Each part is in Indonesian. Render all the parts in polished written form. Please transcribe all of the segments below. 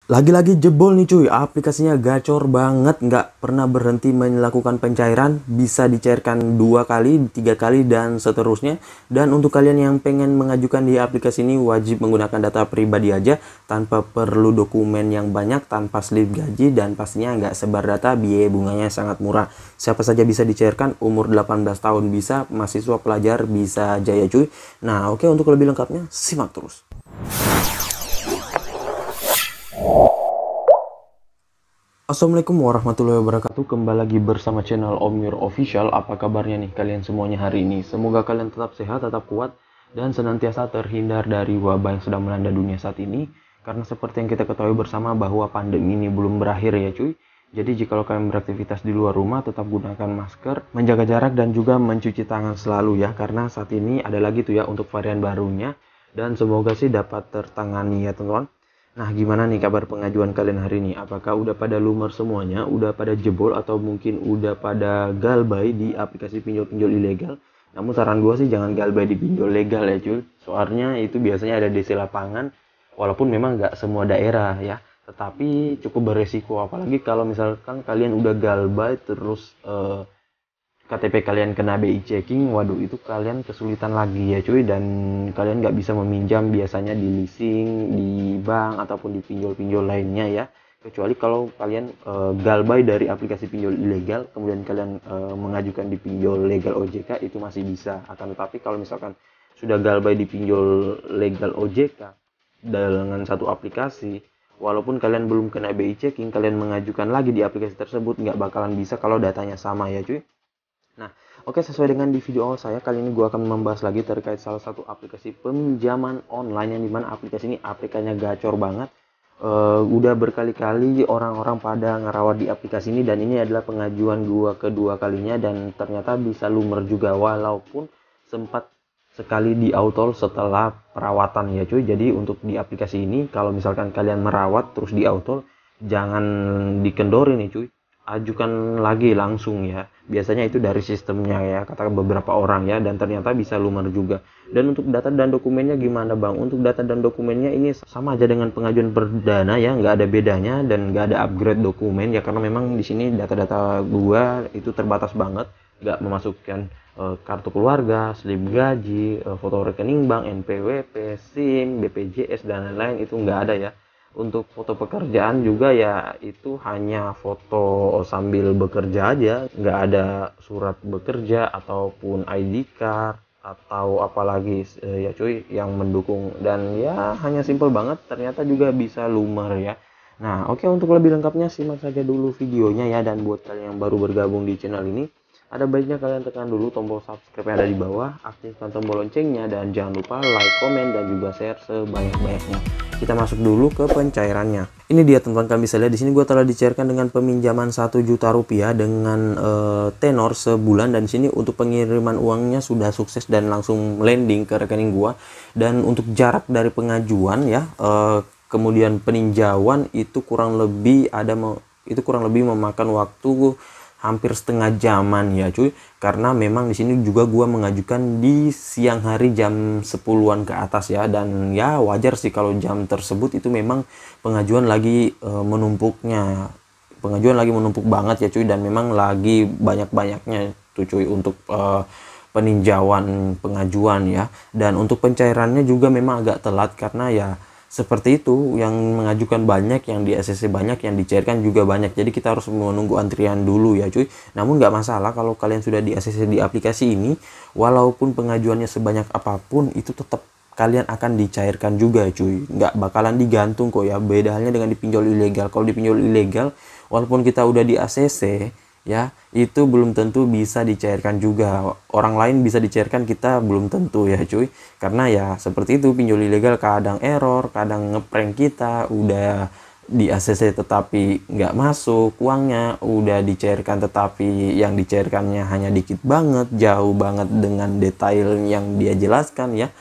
Lagi-lagi jebol nih cuy, aplikasinya gacor banget, nggak pernah berhenti melakukan pencairan, bisa dicairkan 2 kali, 3 kali, dan seterusnya. Dan untuk kalian yang pengen mengajukan di aplikasi ini, wajib menggunakan data pribadi aja, tanpa perlu dokumen yang banyak, tanpa slip gaji, dan pastinya nggak sebar data, biaya bunganya sangat murah. Siapa saja bisa dicairkan, umur 18 tahun bisa, mahasiswa pelajar bisa jaya cuy. Nah oke, untuk lebih lengkapnya, simak terus. Assalamualaikum warahmatullahi wabarakatuh. Kembali lagi bersama channel Omir Official. Apa kabarnya nih kalian semuanya hari ini? Semoga kalian tetap sehat, tetap kuat, dan senantiasa terhindar dari wabah yang sedang melanda dunia saat ini. Karena seperti yang kita ketahui bersama bahwa pandemi ini belum berakhir ya cuy. Jadi jika kalian beraktivitas di luar rumah, tetap gunakan masker, menjaga jarak, dan juga mencuci tangan selalu ya. Karena saat ini ada lagi tuh ya untuk varian barunya. Dan semoga sih dapat tertangani ya teman-teman. Nah, gimana nih kabar pengajuan kalian hari ini? Apakah udah pada lumer semuanya? Udah pada jebol? Atau mungkin udah pada galbay di aplikasi pinjol-pinjol ilegal? Namun saran gue sih jangan galbay di pinjol legal ya cuy. Soalnya itu biasanya ada DC lapangan. Walaupun memang nggak semua daerah ya. Tetapi cukup beresiko. Apalagi kalau misalkan kalian udah galbay terus KTP kalian kena BI checking, waduh itu kalian kesulitan lagi ya cuy, dan kalian nggak bisa meminjam biasanya di leasing, di bank ataupun di pinjol-pinjol lainnya ya. Kecuali kalau kalian galbay dari aplikasi pinjol ilegal, kemudian kalian mengajukan di pinjol legal OJK itu masih bisa. Akan tetapi kalau misalkan sudah galbay di pinjol legal OJK dengan satu aplikasi, walaupun kalian belum kena BI checking, kalian mengajukan lagi di aplikasi tersebut nggak bakalan bisa kalau datanya sama ya cuy. Nah, oke, sesuai dengan di video awal saya, kali ini gue akan membahas lagi terkait salah satu aplikasi peminjaman online yang dimana aplikasi ini aplikasinya gacor banget. Udah berkali-kali orang-orang pada ngerawat di aplikasi ini, dan ini adalah pengajuan gue kedua kalinya, dan ternyata bisa lumer juga walaupun sempat sekali di auto setelah perawatan ya cuy. Jadi untuk di aplikasi ini kalau misalkan kalian merawat terus di auto, jangan dikendorin nih cuy, ajukan lagi langsung ya. Biasanya itu dari sistemnya ya, kata beberapa orang ya, dan ternyata bisa lumer juga. Dan untuk data dan dokumennya gimana bang? Untuk data dan dokumennya ini sama aja dengan pengajuan perdana ya, nggak ada bedanya dan nggak ada upgrade dokumen ya, karena memang di sini data-data gua itu terbatas banget, nggak memasukkan kartu keluarga, slip gaji, foto rekening bank, NPWP, SIM, BPJS, dan lain-lain itu nggak ada ya. Untuk foto pekerjaan juga ya itu hanya foto sambil bekerja aja, nggak ada surat bekerja ataupun ID card atau apalagi ya cuy yang mendukung, dan ya hanya simple banget, ternyata juga bisa lumer ya. Nah oke, untuk lebih lengkapnya simak saja dulu videonya ya, dan buat kalian yang baru bergabung di channel ini, ada baiknya kalian tekan dulu tombol subscribe yang ada di bawah, aktifkan tombol loncengnya, dan jangan lupa like, komen, dan juga share sebanyak-banyaknya. Kita masuk dulu ke pencairannya. Ini dia teman-teman, kalian bisa lihat di sini gue telah dicairkan dengan peminjaman 1 juta rupiah dengan tenor sebulan, dan di sini untuk pengiriman uangnya sudah sukses dan langsung landing ke rekening gua. Dan untuk jarak dari pengajuan ya, kemudian peninjauan itu kurang lebih memakan waktu hampir setengah jaman ya cuy, karena memang di sini juga gua mengajukan di siang hari jam 10-an ke atas ya, dan ya wajar sih kalau jam tersebut itu memang pengajuan lagi menumpuk banget ya cuy, dan memang lagi banyak-banyaknya tuh cuy untuk peninjauan pengajuan ya. Dan untuk pencairannya juga memang agak telat, karena ya seperti itu, yang mengajukan banyak, yang di ACC banyak, yang dicairkan juga banyak, jadi kita harus menunggu antrian dulu ya cuy. Namun nggak masalah kalau kalian sudah di ACC di aplikasi ini, walaupun pengajuannya sebanyak apapun itu tetap kalian akan dicairkan juga cuy, nggak bakalan digantung kok ya. Beda halnya dengan di pinjol ilegal. Kalau di pinjol ilegal, walaupun kita udah di ACC ya, itu belum tentu bisa dicairkan juga. Orang lain bisa dicairkan, kita belum tentu ya cuy, karena ya seperti itu, pinjol ilegal kadang error, kadang ngeprank kita, udah di ACC tetapi nggak masuk uangnya, udah dicairkan tetapi yang dicairkannya hanya dikit banget, jauh banget dengan detail yang dia jelaskan ya.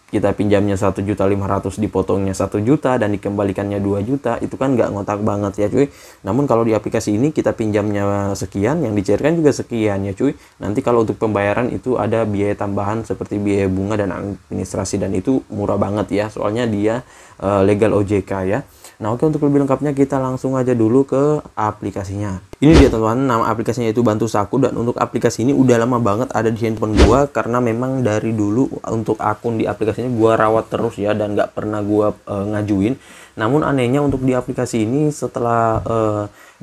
Kita pinjamnya 1.500.000, dipotongnya 1 juta dan dikembalikannya 2 juta, itu kan nggak ngotak banget ya cuy. Namun kalau di aplikasi ini kita pinjamnya sekian, yang dicairkan juga sekian ya cuy. Nanti kalau untuk pembayaran itu ada biaya tambahan seperti biaya bunga dan administrasi, dan itu murah banget ya, soalnya dia legal OJK ya. Nah oke, untuk lebih lengkapnya kita langsung aja dulu ke aplikasinya. Ini dia teman-teman, nama aplikasinya itu Bantu Saku, dan untuk aplikasi ini udah lama banget ada di handphone gua karena memang dari dulu untuk akun di aplikasinya gua rawat terus ya, dan nggak pernah gua ngajuin. Namun anehnya untuk di aplikasi ini setelah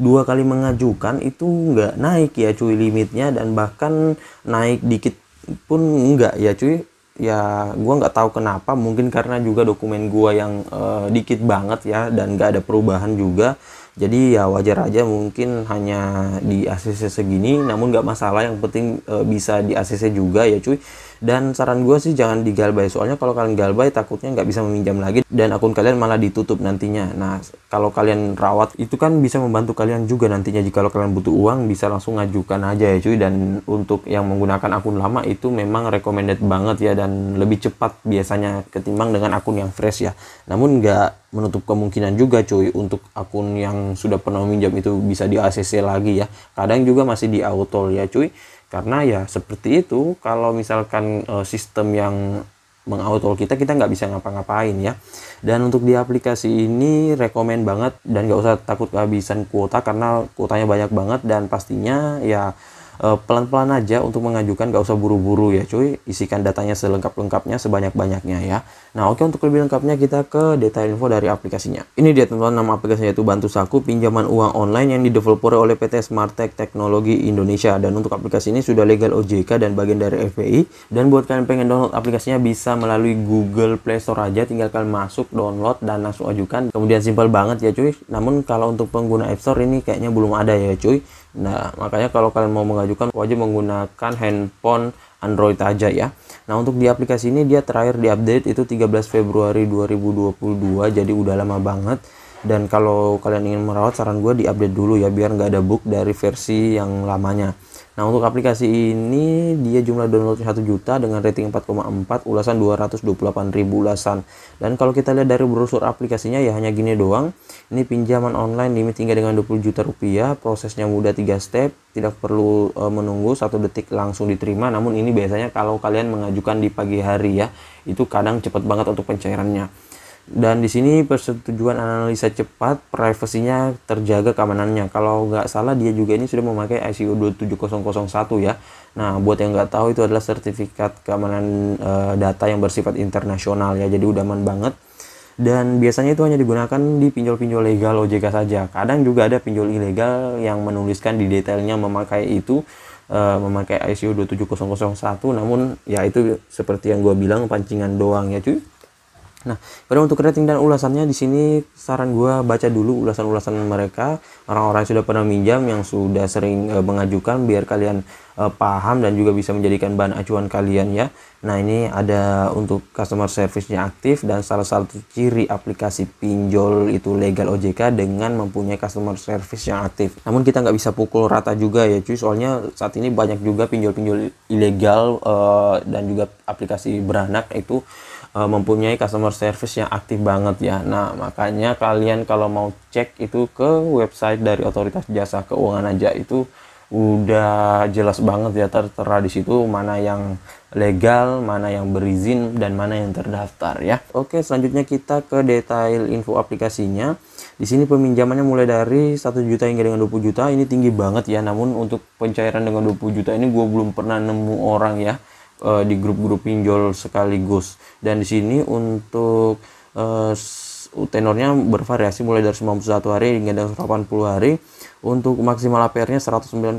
2 kali mengajukan itu nggak naik ya cuy limitnya, dan bahkan naik dikit pun enggak ya cuy. Ya gua nggak tahu kenapa, mungkin karena juga dokumen gua yang dikit banget ya, dan nggak ada perubahan juga. Jadi ya wajar aja mungkin hanya di ACC segini, namun nggak masalah, yang penting bisa di ACC juga ya cuy. Dan saran gue sih jangan digalbay, soalnya kalau kalian galbay takutnya nggak bisa meminjam lagi dan akun kalian malah ditutup nantinya. Nah kalau kalian rawat itu kan bisa membantu kalian juga nantinya, jika kalian butuh uang bisa langsung ngajukan aja ya cuy. Dan untuk yang menggunakan akun lama itu memang recommended banget ya, dan lebih cepat biasanya ketimbang dengan akun yang fresh ya. Namun nggak menutup kemungkinan juga cuy untuk akun yang sudah pernah meminjam itu bisa di ACC lagi ya. Kadang juga masih di auto ya cuy. Karena ya seperti itu, kalau misalkan sistem yang mengautol kita nggak bisa ngapa-ngapain ya. Dan untuk di aplikasi ini rekomen banget, dan nggak usah takut kehabisan kuota karena kuotanya banyak banget. Dan pastinya ya pelan-pelan aja untuk mengajukan, gak usah buru-buru ya cuy. Isikan datanya selengkap-lengkapnya, sebanyak-banyaknya ya. Nah oke, untuk lebih lengkapnya kita ke detail info dari aplikasinya. Ini dia teman-teman, nama aplikasinya itu Bantu Saku, pinjaman uang online yang dideveloper oleh PT Smartech Teknologi Indonesia. Dan untuk aplikasi ini sudah legal OJK dan bagian dari FPI. Dan buat kalian pengen download aplikasinya bisa melalui Google Play Store aja, tinggal kalian masuk, download, dan langsung ajukan. Kemudian simpel banget ya cuy. Namun kalau untuk pengguna App Store ini kayaknya belum ada ya cuy. Nah makanya kalau kalian mau mengajukan wajib menggunakan handphone Android aja ya. Nah untuk di aplikasi ini dia terakhir diupdate itu 13 Februari 2022, jadi udah lama banget. Dan kalau kalian ingin merawat, saran gue diupdate dulu ya, biar nggak ada bug dari versi yang lamanya. Nah untuk aplikasi ini dia jumlah downloadnya 1 juta dengan rating 4,4, ulasan 228.000 ulasan. Dan kalau kita lihat dari brosur aplikasinya ya hanya gini doang. Ini pinjaman online limit hingga dengan 20 juta rupiah, prosesnya mudah 3 step, tidak perlu menunggu 1 detik langsung diterima. Namun ini biasanya kalau kalian mengajukan di pagi hari ya, itu kadang cepat banget untuk pencairannya. Dan di sini persetujuan analisa cepat, privasinya terjaga keamanannya. Kalau nggak salah dia juga ini sudah memakai ISO 27001 ya. Nah buat yang nggak tahu, itu adalah sertifikat keamanan data yang bersifat internasional ya, jadi udah aman banget. Dan biasanya itu hanya digunakan di pinjol-pinjol legal OJK saja. Kadang juga ada pinjol ilegal yang menuliskan di detailnya memakai itu, memakai ISO 27001, namun ya itu seperti yang gue bilang, pancingan doang ya cuy. Nah, pada untuk rating dan ulasannya di sini saran gue baca dulu ulasan-ulasan mereka, orang-orang yang sudah pernah minjam, yang sudah sering mengajukan, biar kalian paham dan juga bisa menjadikan bahan acuan kalian ya. Nah, ini ada untuk customer service-nya aktif, dan salah satu ciri aplikasi pinjol itu legal OJK dengan mempunyai customer service yang aktif. Namun kita nggak bisa pukul rata juga ya cuy, soalnya saat ini banyak juga pinjol-pinjol ilegal dan juga aplikasi beranak itu mempunyai customer service yang aktif banget ya. Nah makanya kalian kalau mau cek itu ke website dari Otoritas Jasa Keuangan aja, itu udah jelas banget ya, tertera di situ mana yang legal, mana yang berizin, dan mana yang terdaftar ya. Oke, selanjutnya kita ke detail info aplikasinya. Di sini peminjamannya mulai dari 1 juta hingga dengan 20 juta. Ini tinggi banget ya. Namun untuk pencairan dengan 20 juta ini gue belum pernah nemu orang ya di grup-grup pinjol sekaligus. Dan di sini untuk tenornya bervariasi mulai dari 91 hari hingga dengan 80 hari. Untuk maksimal APR-nya 109,5%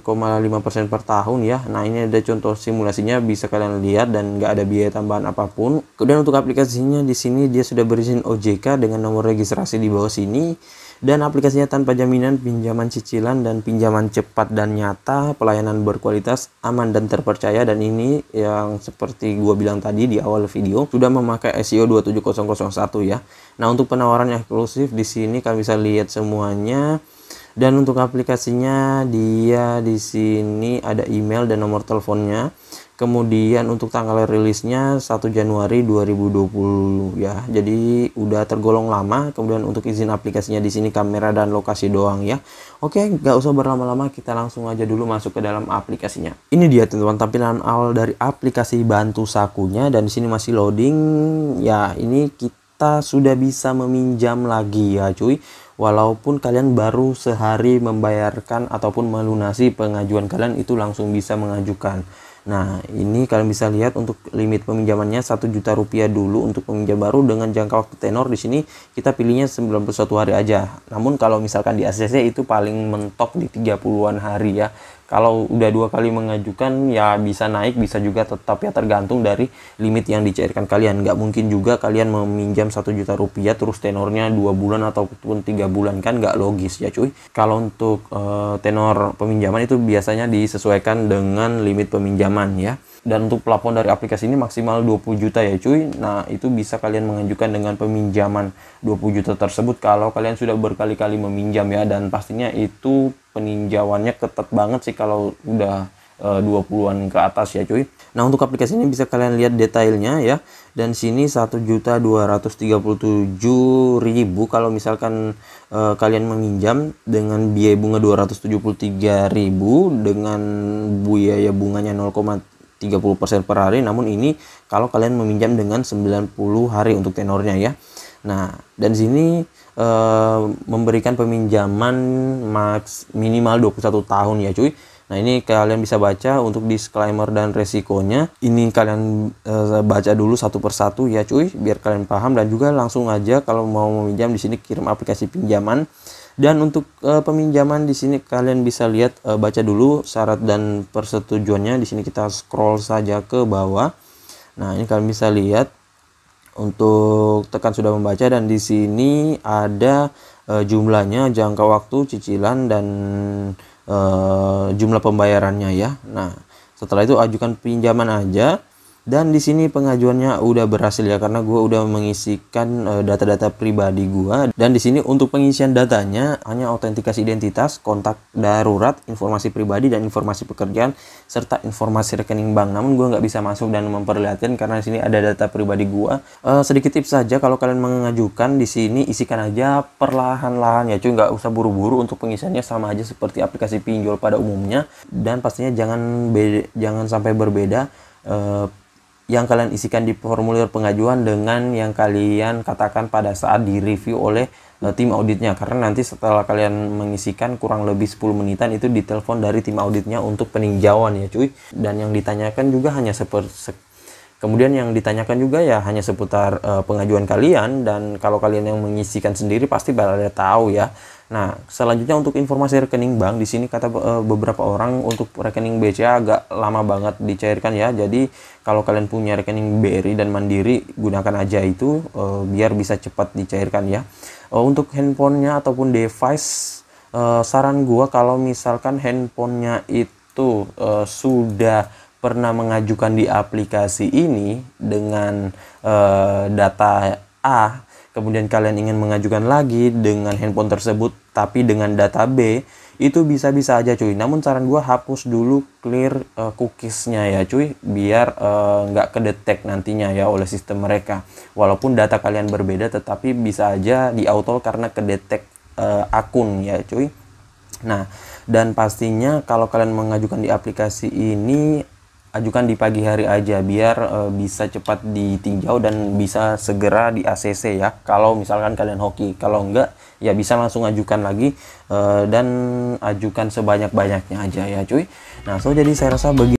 per tahun ya. Nah ini ada contoh simulasinya, bisa kalian lihat, dan nggak ada biaya tambahan apapun. Kemudian untuk aplikasinya di sini dia sudah berizin OJK dengan nomor registrasi di bawah sini. Dan aplikasinya tanpa jaminan, pinjaman cicilan, dan pinjaman cepat dan nyata, pelayanan berkualitas, aman dan terpercaya. Dan ini yang seperti gue bilang tadi di awal video, sudah memakai ISO 27001 ya. Nah untuk penawaran eksklusif di sini kalian bisa lihat semuanya. Dan untuk aplikasinya dia di sini ada email dan nomor teleponnya. Kemudian untuk tanggal rilisnya 1 Januari 2020 ya. Jadi udah tergolong lama. Kemudian untuk izin aplikasinya di sini kamera dan lokasi doang ya. Oke, nggak usah berlama-lama, kita langsung aja dulu masuk ke dalam aplikasinya. Ini dia teman-teman tampilan awal dari aplikasi Bantu Sakunya, dan di sini masih loading. Ya, ini kita kita sudah bisa meminjam lagi ya cuy, walaupun kalian baru sehari membayarkan ataupun melunasi pengajuan kalian, itu langsung bisa mengajukan. Nah, ini kalian bisa lihat untuk limit peminjamannya 1 juta rupiah dulu untuk peminjam baru dengan jangka waktu tenor di sini kita pilihnya 91 hari aja. Namun kalau misalkan di ACC itu paling mentok di 30-an hari ya. Kalau udah 2 kali mengajukan ya bisa naik, bisa juga tetap ya, tergantung dari limit yang dicairkan kalian. Nggak mungkin juga kalian meminjam 1 juta rupiah terus tenornya 2 bulan ataupun 3 bulan, kan nggak logis ya cuy. Kalau untuk tenor peminjaman itu biasanya disesuaikan dengan limit peminjaman ya. Dan untuk plafon dari aplikasi ini maksimal 20 juta ya cuy. Nah, itu bisa kalian mengajukan dengan peminjaman 20 juta tersebut kalau kalian sudah berkali-kali meminjam ya. Dan pastinya itu peninjauannya ketat banget sih kalau udah 20-an ke atas ya cuy. Nah, untuk aplikasi ini bisa kalian lihat detailnya ya. Dan sini 1.237.000 kalau misalkan kalian meminjam dengan biaya bunga 273.000 dengan biaya bunganya 0,30% per hari. Namun ini kalau kalian meminjam dengan 90 hari untuk tenornya ya. Nah, dan sini memberikan peminjaman minimal 21 tahun ya cuy. Nah, ini kalian bisa baca untuk disclaimer dan resikonya. Ini kalian baca dulu satu persatu ya cuy, biar kalian paham. Dan juga langsung aja kalau mau meminjam di sini kirim aplikasi pinjaman. Dan untuk peminjaman di sini kalian bisa lihat, baca dulu syarat dan persetujuannya. Di sini kita scroll saja ke bawah. Nah, ini kalian bisa lihat untuk tekan sudah membaca, dan di sini ada jumlahnya, jangka waktu, cicilan, dan jumlah pembayarannya ya. Nah, setelah itu ajukan pinjaman aja. Dan di sini pengajuannya udah berhasil ya, karena gue udah mengisikan data-data pribadi gue. Dan di sini untuk pengisian datanya hanya autentikasi identitas, kontak darurat, informasi pribadi dan informasi pekerjaan, serta informasi rekening bank. Namun gue nggak bisa masuk dan memperlihatkan karena di sini ada data pribadi gue. Sedikit tips saja, kalau kalian mengajukan di sini isikan aja perlahan-lahan ya cuy, nggak usah buru-buru. Untuk pengisiannya sama aja seperti aplikasi pinjol pada umumnya. Dan pastinya jangan sampai berbeda yang kalian isikan di formulir pengajuan dengan yang kalian katakan pada saat direview oleh tim auditnya. Karena nanti setelah kalian mengisikan kurang lebih 10 menitan itu ditelepon dari tim auditnya untuk peninjauan ya cuy. Dan yang ditanyakan juga hanya kemudian yang ditanyakan juga ya hanya seputar pengajuan kalian. Dan kalau kalian yang mengisikan sendiri pasti pada tahu ya. Nah, selanjutnya untuk informasi rekening bank, di sini kata beberapa orang untuk rekening BCA agak lama banget dicairkan ya. Jadi kalau kalian punya rekening BRI dan Mandiri, gunakan aja itu biar bisa cepat dicairkan ya. Untuk handphonenya ataupun device, saran gua kalau misalkan handphonenya itu sudah pernah mengajukan di aplikasi ini dengan data A, kemudian kalian ingin mengajukan lagi dengan handphone tersebut tapi dengan data B, itu bisa-bisa aja cuy. Namun saran gue hapus dulu, clear cookiesnya ya cuy, biar nggak kedetek nantinya ya oleh sistem mereka. Walaupun data kalian berbeda tetapi bisa aja di auto karena kedetek akun ya cuy. Nah, dan pastinya kalau kalian mengajukan di aplikasi ini, ajukan di pagi hari aja biar bisa cepat ditinjau dan bisa segera di ACC ya. Kalau misalkan kalian hoki, kalau enggak ya bisa langsung ajukan lagi dan ajukan sebanyak-banyaknya aja ya cuy. Nah, jadi saya rasa begitu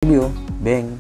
video. Bang.